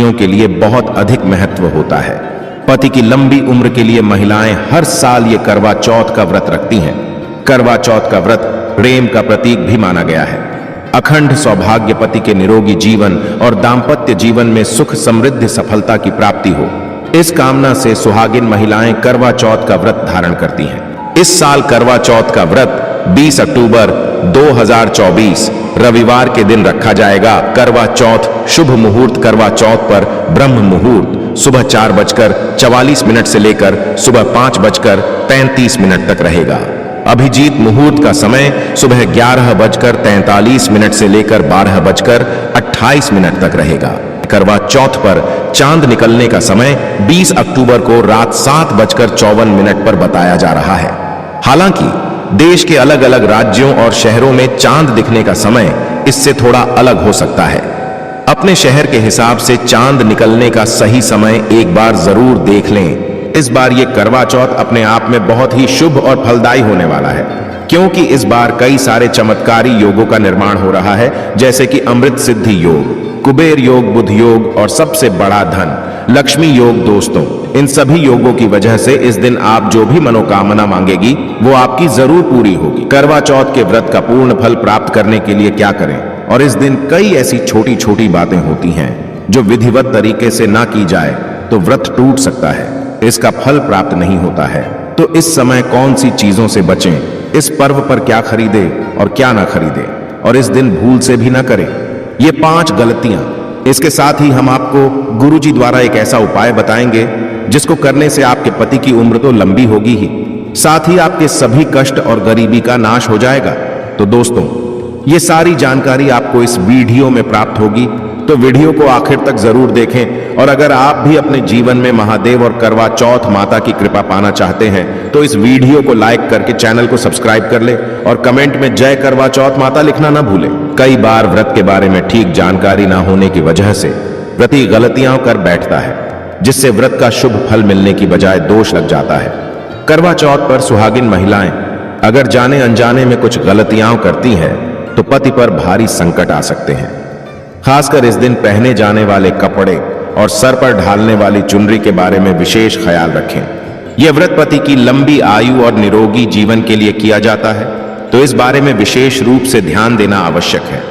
पत्नियों के लिए बहुत अधिक महत्व होता है। पति की लंबी उम्र के लिए महिलाएं हर साल ये करवा चौथ का व्रत रखती हैं। करवा चौथ का व्रत प्रेम का प्रतीक भी माना गया है। अखंड सौभाग्य, पति के निरोगी जीवन और दाम्पत्य जीवन में सुख समृद्धि सफलता की प्राप्ति हो, इस कामना से सुहागिन महिलाएं करवा चौथ का व्रत धारण करती हैं। इस साल करवा चौथ का व्रत 20 अक्टूबर 2024 रविवार के दिन रखा जाएगा। करवा चौथ शुभ मुहूर्त करवा चौथ पर ब्रह्म मुहूर्त सुबह 4:44 से लेकर सुबह 5:35 तक रहेगा। अभिजीत मुहूर्त का समय सुबह 11:43 से लेकर 12:28 तक रहेगा। करवा चौथ पर चांद निकलने का समय 20 अक्टूबर को रात 7:54 पर बताया जा रहा है। हालांकि देश के अलग अलग राज्यों और शहरों में चांद दिखने का समय इससे थोड़ा अलग हो सकता है। अपने शहर के हिसाब से चांद निकलने का सही समय एक बार जरूर देख लें। इस बार ये करवा चौथ अपने आप में बहुत ही शुभ और फलदायी होने वाला है, क्योंकि इस बार कई सारे चमत्कारी योगों का निर्माण हो रहा है, जैसे कि अमृत सिद्धि योग, कुबेर योग, बुध योग और सबसे बड़ा धन लक्ष्मी योग। दोस्तों, इन सभी योगों की वजह से इस दिन आप जो भी मनोकामना मांगेगी वो आपकी जरूर पूरी होगी। करवा चौथ के व्रत का पूर्ण फल प्राप्त करने के लिए क्या करें? और इस दिन कई ऐसी छोटी छोटी बातें होती हैं जो विधिवत तरीके से ना की जाए तो व्रत टूट सकता है, इसका फल प्राप्त नहीं होता है। तो इस समय कौन सी चीजों से बचें? इस पर्व पर क्या खरीदे और क्या ना खरीदे, और इस दिन भूल से भी ना करें ये 5 गलतियां। इसके साथ ही हम आपको गुरुजी द्वारा एक ऐसा उपाय बताएंगे जिसको करने से आपके पति की उम्र तो लंबी होगी ही, साथ ही आपके सभी कष्ट और गरीबी का नाश हो जाएगा। तो दोस्तों, ये सारी जानकारी आपको इस वीडियो में प्राप्त होगी, तो वीडियो को आखिर तक जरूर देखें। और अगर आप भी अपने जीवन में महादेव और करवा चौथ माता की कृपा पाना चाहते हैं तो इस वीडियो को लाइक करके चैनल को सब्सक्राइब कर ले और कमेंट में जय करवा चौथ माता लिखना ना भूलें। कई बार व्रत के बारे में ठीक जानकारी ना होने की वजह से व्रती गलतियां कर बैठता है, जिससे व्रत का शुभ फल मिलने की बजाय दोष लग जाता है। करवा चौथ पर सुहागिन महिलाएं अगर जाने अनजाने में कुछ गलतियां करती हैं तो पति पर भारी संकट आ सकते हैं। खासकर इस दिन पहने जाने वाले कपड़े और सर पर ढालने वाली चुनरी के बारे में विशेष ख्याल रखें। यह व्रत पति की लंबी आयु और निरोगी जीवन के लिए किया जाता है, तो इस बारे में विशेष रूप से ध्यान देना आवश्यक है।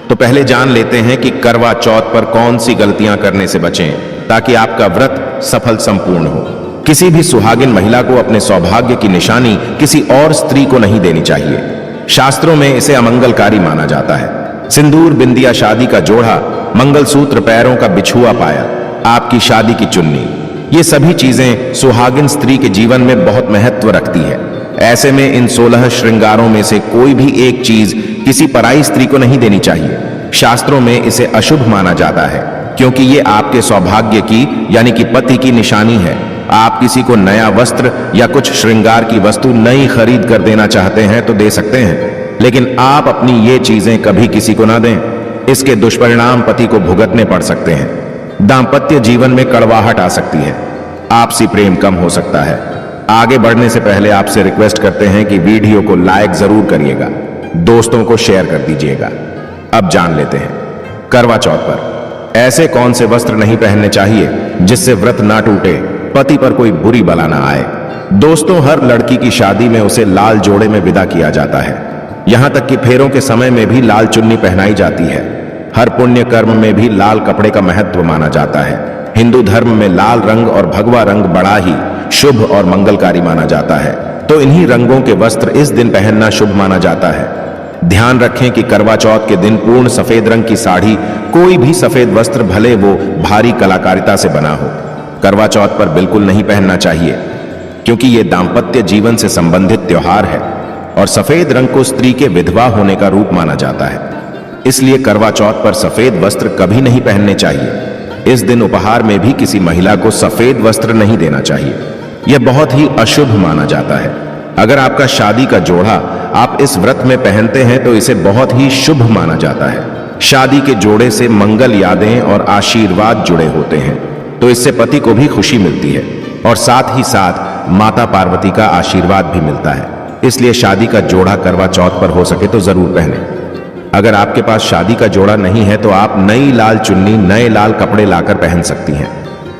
तो पहले जान लेते हैं कि करवा चौथ पर कौन सी गलतियां करने से बचें ताकि आपका व्रत सफल संपूर्ण हो। किसी भी सुहागिन महिला को अपने सौभाग्य की निशानी किसी और स्त्री को नहीं देनी चाहिए। शास्त्रों में इसे अमंगलकारी माना जाता है। सिंदूर, बिंदिया, शादी का जोड़ा, मंगलसूत्र, पैरों का बिछुआ पाया, आपकी शादी की चुन्नी, ये सभी चीजें सुहागिन स्त्री के जीवन में बहुत महत्व रखती है। ऐसे में इन 16 श्रृंगारों में से कोई भी एक चीज किसी पराई स्त्री को नहीं देनी चाहिए। शास्त्रों में इसे अशुभ माना जाता है, क्योंकि ये आपके सौभाग्य की यानी कि पति की निशानी है। आप किसी को नया वस्त्र या कुछ श्रृंगार की वस्तु नई खरीद कर देना चाहते हैं तो दे सकते हैं, लेकिन आप अपनी ये चीजें कभी किसी को ना दें। इसके दुष्परिणाम पति को भुगतने पड़ सकते हैं। दांपत्य जीवन में कड़वाहट आ सकती है, आपसी प्रेम कम हो सकता है। आगे बढ़ने से पहले आपसे रिक्वेस्ट करते हैं कि वीडियो को लाइक जरूर करिएगा, दोस्तों को शेयर कर दीजिएगा। अब जान लेते हैं करवा चौथ पर ऐसे कौन से वस्त्र नहीं पहनने चाहिए जिससे व्रत ना टूटे, पति पर कोई बुरी बला ना आए। दोस्तों, हर लड़की की शादी में उसे लाल जोड़े में विदा किया जाता है। यहां तक कि फेरों के समय में भी लाल चुन्नी पहनाई जाती है। हर पुण्य कर्म में भी लाल कपड़े का महत्व माना जाता है। हिंदू धर्म में लाल रंग और भगवा रंग बड़ा ही शुभ और मंगलकारी माना जाता है, तो इन्हीं रंगों के वस्त्र इस दिन पहनना शुभ माना जाता है। ध्यान रखें कि करवा चौथ के दिन पूर्ण सफेद रंग की साड़ी, कोई भी सफेद वस्त्र भले वो भारी कलाकारिता से बना हो, करवा चौथ पर बिल्कुल नहीं पहनना चाहिए, क्योंकि ये दाम्पत्य जीवन से संबंधित त्योहार है और सफेद रंग को स्त्री के विधवा होने का रूप माना जाता है। इसलिए करवा चौथ पर सफेद वस्त्र कभी नहीं पहनने चाहिए। इस दिन उपहार में भी किसी महिला को सफेद वस्त्र नहीं देना चाहिए, यह बहुत ही अशुभ माना जाता है। अगर आपका शादी का जोड़ा आप इस व्रत में पहनते हैं तो इसे बहुत ही शुभ माना जाता है। शादी के जोड़े से मंगल यादें और आशीर्वाद जुड़े होते हैं, तो इससे पति को भी खुशी मिलती है और साथ ही साथ माता पार्वती का आशीर्वाद भी मिलता है। इसलिए शादी का जोड़ा करवा चौथ पर हो सके तो जरूर पहने। अगर आपके पास शादी का जोड़ा नहीं है तो आप नई लाल चुन्नी, नए लाल कपड़े लाकर पहन सकती हैं।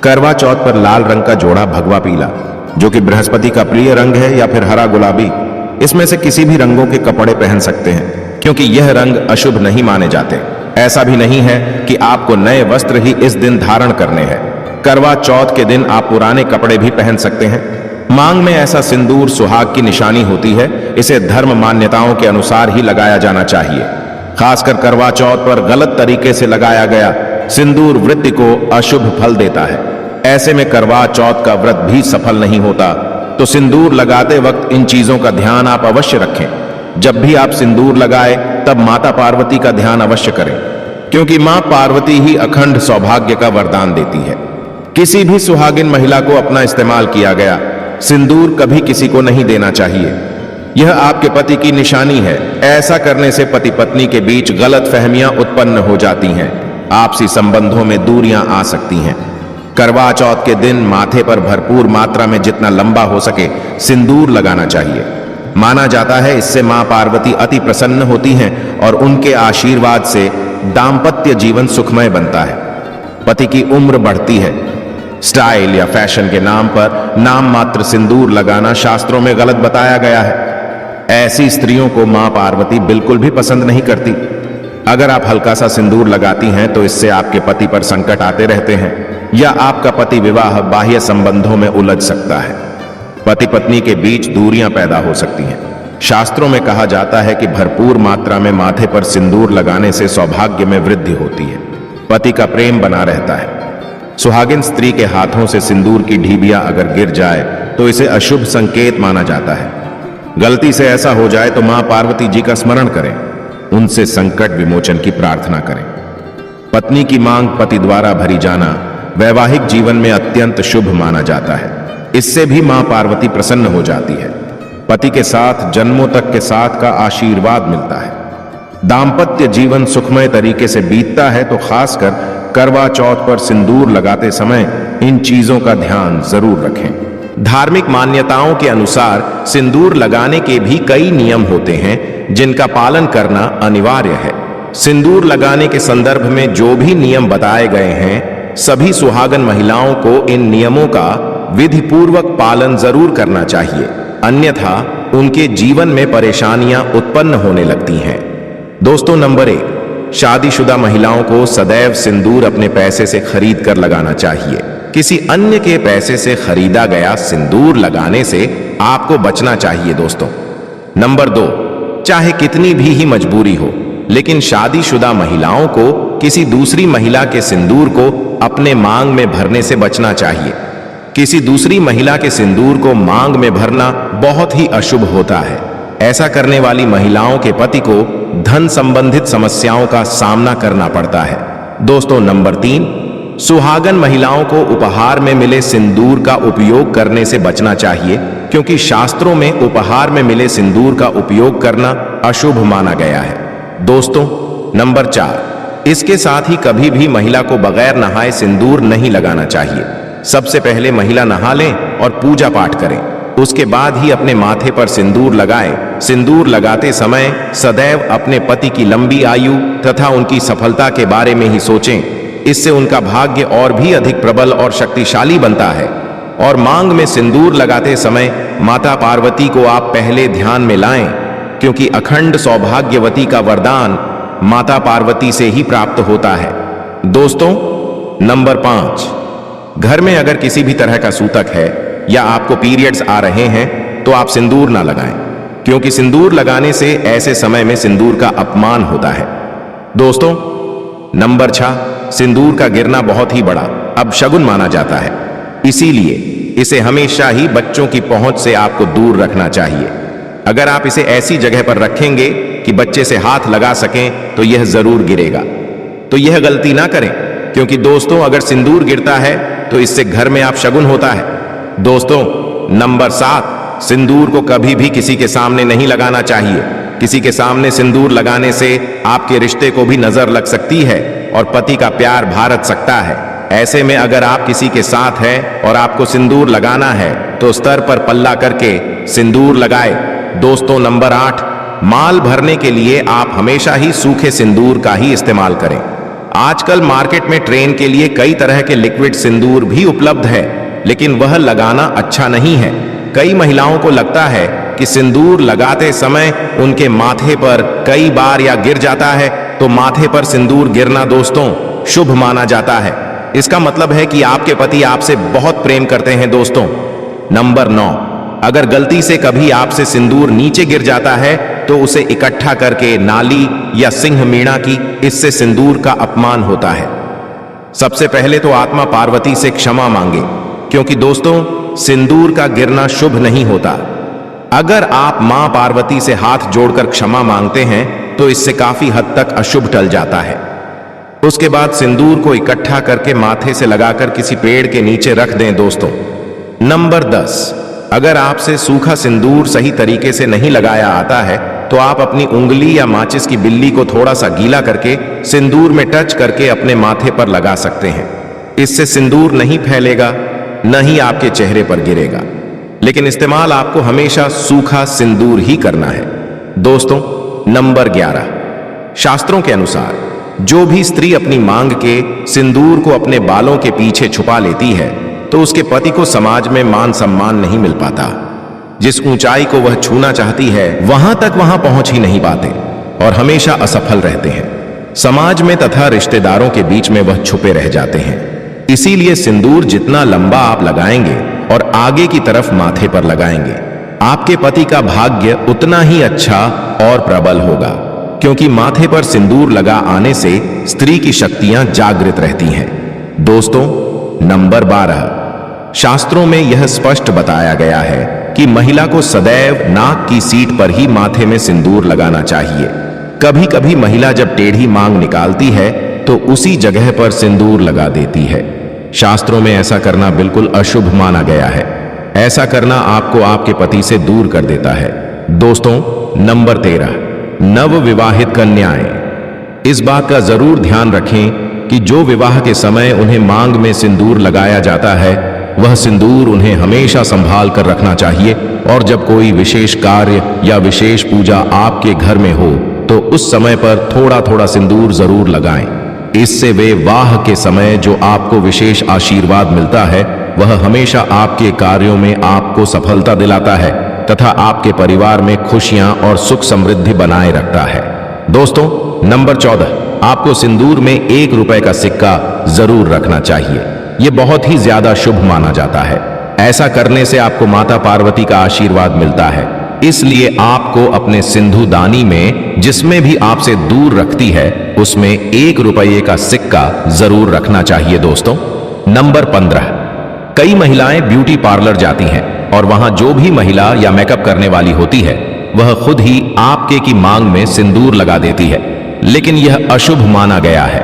करवा चौथ पर लाल रंग का जोड़ा, भगवा पीला जो कि बृहस्पति का प्रिय रंग है, या फिर हरा गुलाबी, इसमें से किसी भी रंगों के कपड़े पहन सकते हैं, क्योंकि यह रंग अशुभ नहीं माने जाते। ऐसा भी नहीं है कि आपको नए वस्त्र ही इस दिन धारण करने हैं। करवा चौथ के दिन आप पुराने कपड़े भी पहन सकते हैं। मांग में ऐसा सिंदूर सुहाग की निशानी होती है। इसे धर्म मान्यताओं के अनुसार ही लगाया जाना चाहिए। खासकर करवा चौथ पर गलत तरीके से लगाया गया सिंदूर वृत्ति को अशुभ फल देता है। ऐसे में करवा चौथ का व्रत भी सफल नहीं होता। तो सिंदूर लगाते वक्त इन चीजों का ध्यान आप अवश्य रखें। जब भी आप सिंदूर लगाएं तब माता पार्वती का ध्यान अवश्य करें, क्योंकि मां पार्वती ही अखंड सौभाग्य का वरदान देती है। किसी भी सुहागिन महिला को अपना इस्तेमाल किया गया सिंदूर कभी किसी को नहीं देना चाहिए। यह आपके पति की निशानी है। ऐसा करने से पति पत्नी के बीच गलत फहमियां उत्पन्न हो जाती हैं। आपसी संबंधों में दूरियां आ सकती हैं। करवा चौथ के दिन माथे पर भरपूर मात्रा में जितना लंबा हो सके सिंदूर लगाना चाहिए। माना जाता है इससे मां पार्वती अति प्रसन्न होती हैं और उनके आशीर्वाद से दाम्पत्य जीवन सुखमय बनता है। पति की उम्र बढ़ती है। स्टाइल या फैशन के नाम पर नाम मात्र सिंदूर लगाना शास्त्रों में गलत बताया गया है। ऐसी स्त्रियों को मां पार्वती बिल्कुल भी पसंद नहीं करती। अगर आप हल्का सा सिंदूर लगाती हैं तो इससे आपके पति पर संकट आते रहते हैं, या आपका पति विवाह बाह्य संबंधों में उलझ सकता है। पति पत्नी के बीच दूरियां पैदा हो सकती हैं। शास्त्रों में कहा जाता है कि भरपूर मात्रा में माथे पर सिंदूर लगाने से सौभाग्य में वृद्धि होती है, पति का प्रेम बना रहता है। सुहागिन स्त्री के हाथों से सिंदूर की ढीबिया अगर गिर जाए तो इसे अशुभ संकेत माना जाता है। गलती से ऐसा हो जाए तो मां पार्वती जी का स्मरण करें, उनसे संकट विमोचन की प्रार्थना करें। पत्नी की मांग पति द्वारा भरी जाना वैवाहिक जीवन में अत्यंत शुभ माना जाता है। इससे भी मां पार्वती प्रसन्न हो जाती है। पति के साथ जन्मों तक के साथ का आशीर्वाद मिलता है। दाम्पत्य जीवन सुखमय तरीके से बीतता है। तो खासकर करवा चौथ पर सिंदूर लगाते समय इन चीजों का ध्यान जरूर रखें। धार्मिक मान्यताओं के अनुसार सिंदूर लगाने के भी कई नियम होते हैं जिनका पालन करना अनिवार्य है। सिंदूर लगाने के संदर्भ में जो भी नियम बताए गए हैं, सभी सुहागन महिलाओं को इन नियमों का विधि पूर्वक पालन जरूर करना चाहिए, अन्यथा उनके जीवन में परेशानियां उत्पन्न होने लगती हैं। दोस्तों, नंबर 1, शादीशुदा महिलाओं को सदैव सिंदूर अपने पैसे से खरीद कर लगाना चाहिए। किसी अन्य के पैसे से खरीदा गया सिंदूर लगाने से आपको बचना चाहिए दोस्तों। नंबर 2, चाहे कितनी भी ही मजबूरी हो, लेकिन शादीशुदा महिलाओं को किसी दूसरी महिला के सिंदूर को अपने मांग में भरने से बचना चाहिए। किसी दूसरी महिला के सिंदूर को मांग में भरना बहुत ही अशुभ होता है। ऐसा करने वाली महिलाओं के पति को धन संबंधित समस्याओं का सामना करना पड़ता है। दोस्तों, नंबर 3, सुहागन महिलाओं को उपहार में मिले सिंदूर का उपयोग करने से बचना चाहिए, क्योंकि शास्त्रों में उपहार में मिले सिंदूर का उपयोग करना अशुभ माना गया है। दोस्तों, नंबर 4, इसके साथ ही कभी भी महिला को बगैर नहाए सिंदूर नहीं लगाना चाहिए। सबसे पहले महिला नहा लें और पूजा पाठ करें, उसके बाद ही अपने माथे पर सिंदूर लगाएं। सिंदूर लगाते समय सदैव अपने पति की लंबी आयु तथा उनकी सफलता के बारे में ही सोचें। इससे उनका भाग्य और भी अधिक प्रबल और शक्तिशाली बनता है। और मांग में सिंदूर लगाते समय माता पार्वती को आप पहले ध्यान में लाएं, क्योंकि अखंड सौभाग्यवती का वरदान माता पार्वती से ही प्राप्त होता है। दोस्तों, नंबर 5, घर में अगर किसी भी तरह का सूतक है या आपको पीरियड्स आ रहे हैं तो आप सिंदूर ना लगाएं, क्योंकि सिंदूर लगाने से ऐसे समय में सिंदूर का अपमान होता है। दोस्तों, नंबर 6, सिंदूर का गिरना बहुत ही बड़ा अपशगुन माना जाता है, इसीलिए इसे हमेशा ही बच्चों की पहुंच से आपको दूर रखना चाहिए। अगर आप इसे ऐसी जगह पर रखेंगे कि बच्चे से हाथ लगा सकें तो यह जरूर गिरेगा। तो यह गलती ना करें, क्योंकि दोस्तों अगर सिंदूर गिरता है तो इससे घर में अपशगुन होता है। दोस्तों, नंबर 7, सिंदूर को कभी भी किसी के सामने नहीं लगाना चाहिए। किसी के सामने सिंदूर लगाने से आपके रिश्ते को भी नजर लग सकती है और पति का प्यार भारत सकता है। ऐसे में अगर आप किसी के साथ हैं और आपको सिंदूर लगाना है तो स्तर पर पल्ला करके सिंदूर लगाए। दोस्तों, नंबर 8, माल भरने के लिए आप हमेशा ही सूखे सिंदूर का ही इस्तेमाल करें। आजकल मार्केट में ट्रेन के लिए कई तरह के लिक्विड सिंदूर भी उपलब्ध है, लेकिन वह लगाना अच्छा नहीं है। कई महिलाओं को लगता है कि सिंदूर लगाते समय उनके माथे पर कई बार या गिर जाता है, तो माथे पर सिंदूर गिरना दोस्तों शुभ माना जाता है। इसका मतलब है कि आपके पति आपसे बहुत प्रेम करते हैं दोस्तों। नंबर 9, अगर गलती से कभी आपसे सिंदूर नीचे गिर जाता है तो उसे इकट्ठा करके नाली या सिंह मीणा की, इससे सिंदूर का अपमान होता है। सबसे पहले तो आत्मा पार्वती से क्षमा मांगे, क्योंकि दोस्तों सिंदूर का गिरना शुभ नहीं होता। अगर आप मां पार्वती से हाथ जोड़कर क्षमा मांगते हैं तो इससे काफी हद तक अशुभ टल जाता है। उसके बाद सिंदूर को इकट्ठा करके माथे से लगाकर किसी पेड़ के नीचे रख दें दोस्तों। नंबर 10, अगर आपसे सूखा सिंदूर सही तरीके से नहीं लगाया आता है तो आप अपनी उंगली या माचिस की बिल्ली को थोड़ा सा गीला करके सिंदूर में टच करके अपने माथे पर लगा सकते हैं। इससे सिंदूर नहीं फैलेगा, न ही आपके चेहरे पर गिरेगा, लेकिन इस्तेमाल आपको हमेशा सूखा सिंदूर ही करना है दोस्तों। नंबर 11, शास्त्रों के अनुसार जो भी स्त्री अपनी मांग के सिंदूर को अपने बालों के पीछे छुपा लेती है तो उसके पति को समाज में मान सम्मान नहीं मिल पाता। जिस ऊंचाई को वह छूना चाहती है वहां तक वहां पहुंच ही नहीं पाते और हमेशा असफल रहते हैं। समाज में तथा रिश्तेदारों के बीच में वह छुपे रह जाते हैं। इसीलिए सिंदूर जितना लंबा आप लगाएंगे और आगे की तरफ माथे पर लगाएंगे, आपके पति का भाग्य उतना ही अच्छा और प्रबल होगा, क्योंकि माथे पर सिंदूर लगा आने से स्त्री की शक्तियां जागृत रहती हैं दोस्तों। नंबर 12, शास्त्रों में यह स्पष्ट बताया गया है कि महिला को सदैव नाक की सीट पर ही माथे में सिंदूर लगाना चाहिए। कभी कभी महिला जब टेढ़ी मांग निकालती है तो उसी जगह पर सिंदूर लगा देती है। शास्त्रों में ऐसा करना बिल्कुल अशुभ माना गया है। ऐसा करना आपको आपके पति से दूर कर देता है दोस्तों। नंबर 13, नव विवाहित कन्याएं, इस बात का जरूर ध्यान रखें कि जो विवाह के समय उन्हें मांग में सिंदूर लगाया जाता है वह सिंदूर उन्हें हमेशा संभाल कर रखना चाहिए, और जब कोई विशेष कार्य या विशेष पूजा आपके घर में हो तो उस समय पर थोड़ा थोड़ा सिंदूर जरूर लगाएं। इससे वे वाह के समय जो आपको विशेष आशीर्वाद मिलता है वह हमेशा आपके कार्यों में आपको सफलता दिलाता है तथा आपके परिवार में खुशियां और सुख समृद्धि बनाए रखता है दोस्तों। नंबर 14, आपको सिंदूर में 1 रुपए का सिक्का जरूर रखना चाहिए। यह बहुत ही ज्यादा शुभ माना जाता है। ऐसा करने से आपको माता पार्वती का आशीर्वाद मिलता है। इसलिए आपको अपने सिंधुदानी में, जिसमें भी आपसे दूर रखती है, उसमें 1 रुपये का सिक्का जरूर रखना चाहिए दोस्तों। नंबर 15, कई महिलाएं ब्यूटी पार्लर जाती हैं और वहां जो भी महिला या मेकअप करने वाली होती है वह खुद ही आपके की मांग में सिंदूर लगा देती है, लेकिन यह अशुभ माना गया है।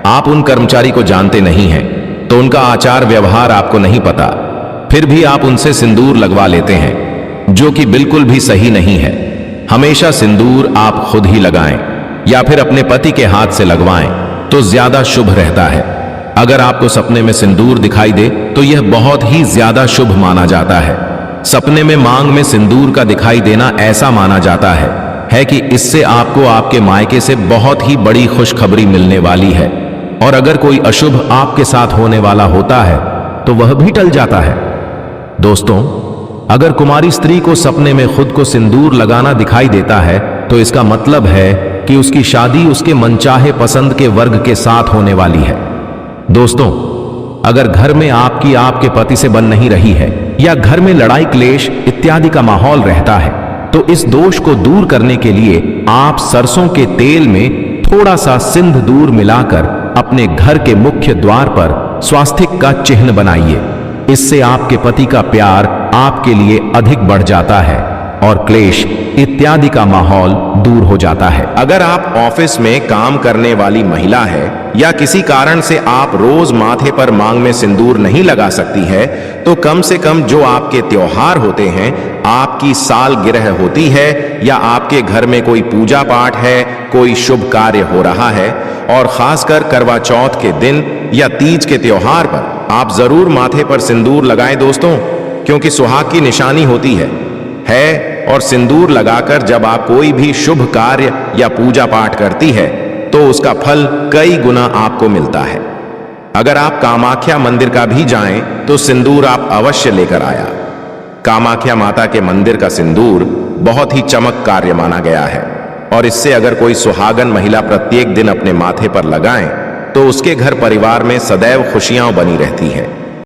आप उन कर्मचारी को जानते नहीं हैं तो उनका आचार व्यवहार आपको नहीं पता, फिर भी आप उनसे सिंदूर लगवा लेते हैं, जो कि बिल्कुल भी सही नहीं है। हमेशा सिंदूर आप खुद ही लगाएं या फिर अपने पति के हाथ से लगवाएं तो ज्यादा शुभ रहता है। अगर आपको सपने में सिंदूर दिखाई दे तो यह बहुत ही ज्यादा शुभ माना जाता है। सपने में मांग में सिंदूर का दिखाई देना ऐसा माना जाता है कि इससे आपको आपके मायके से बहुत ही बड़ी खुशखबरी मिलने वाली है, और अगर कोई अशुभ आपके साथ होने वाला होता है तो वह भी टल जाता है दोस्तों। अगर कुमारी स्त्री को सपने में खुद को सिंदूर लगाना दिखाई देता है तो इसका मतलब है कि उसकी शादी उसके मनचाहे पसंद के वर्ग के साथ होने वाली है दोस्तों। अगर घर में आपकी आपके पति से बन नहीं रही है या घर में लड़ाई क्लेश इत्यादि का माहौल रहता है तो इस दोष को दूर करने के लिए आप सरसों के तेल में थोड़ा सा सिंदूर मिलाकर अपने घर के मुख्य द्वार पर स्वास्तिक का चिन्ह बनाइए। इससे आपके पति का प्यार आपके लिए अधिक बढ़ जाता है और क्लेश इत्यादि का माहौल दूर हो जाता है। अगर आप ऑफिस में काम करने वाली महिला है या किसी कारण से आप रोज माथे पर मांग में सिंदूर नहीं लगा सकती है तो कम से कम जो आपके त्योहार होते हैं, आपकी सालगिरह होती है या आपके घर में कोई पूजा पाठ है, कोई शुभ कार्य हो रहा है, और खासकर करवा चौथ के दिन या तीज के त्योहार पर आप जरूर माथे पर सिंदूर लगाएं दोस्तों, क्योंकि सुहाग की निशानी होती है और सिंदूर लगाकर जब आप कोई भी शुभ कार्य या पूजा पाठ करती है तो उसका फल कई गुना आपको मिलता है। अगर आप कामाख्या मंदिर का भी जाएं तो सिंदूर आप अवश्य लेकर आया। कामाख्या माता के मंदिर का सिंदूर बहुत ही चमत्कार्य माना गया है और इससे अगर कोई सुहागन महिला प्रत्येक दिन अपने माथे पर लगाएं तो उसके घर परिवार में सदैव खुशियां बनी रहती हैं।